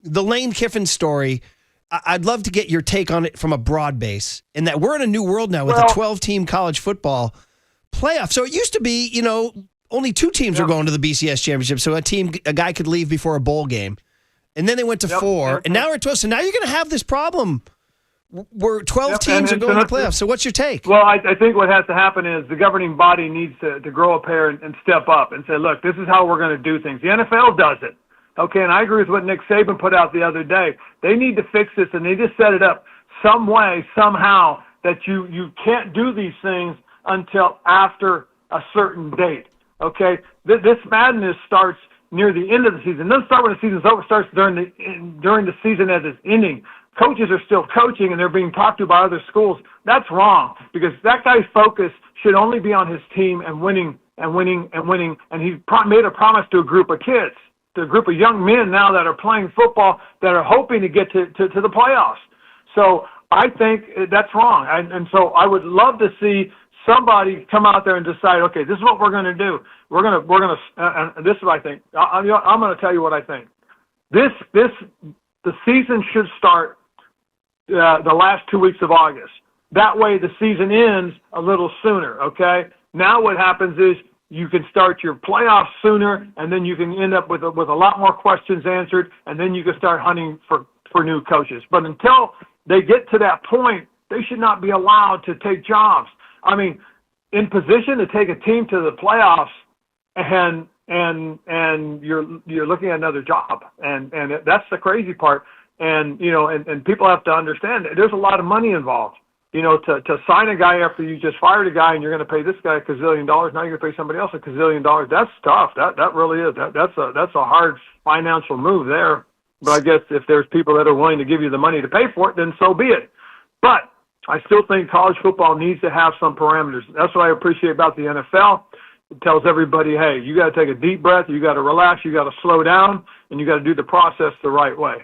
the Lane Kiffin story, I'd love to get your take on it from a broad base, in that we're in a new world now with a 12-team college football playoff. So it used to be, only 2 teams were going to the BCS championship, so a guy could leave before a bowl game. And then they went to 4, and now we're at 12. So now you're going to have this problem where 12 teams are going to the playoffs. So what's your take? Well, I think what has to happen is the governing body needs to grow a pair and step up and say, look, this is how we're going to do things. The NFL does it. Okay, and I agree with what Nick Saban put out the other day. They need to fix this, and they just set it up some way, somehow, that you can't do these things until after a certain date. Okay, this madness starts near the end of the season. It doesn't start when the season's over. It starts during the season as it's ending. Coaches are still coaching, and they're being talked to by other schools. That's wrong, because that guy's focus should only be on his team and winning and winning and winning. And he made a promise to a group of kids, to a group of young men now that are playing football that are hoping to get to the playoffs. So I think that's wrong. And so I would love to see somebody come out there and decide, okay, this is what we're going to do. We're going to this is what I think. I'm going to tell you what I think. The season should start the last 2 weeks of August. That way the season ends a little sooner, okay? Now what happens is you can start your playoffs sooner, and then you can end up with a lot more questions answered, and then you can start hunting for new coaches. But until they get to that point, they should not be allowed to take jobs. I mean, in position to take a team to the playoffs, and you're looking at another job, and that's the crazy part. And and people have to understand that there's a lot of money involved. To sign a guy after you just fired a guy and you're going to pay this guy $1 gazillion, now you're going to pay somebody else $1 gazillion. That's tough. That really is. That's a hard financial move there. But I guess if there's people that are willing to give you the money to pay for it, then so be it. But I still think college football needs to have some parameters. That's what I appreciate about the NFL. It tells everybody, hey, you got to take a deep breath, you got to relax, you got to slow down, and you got to do the process the right way.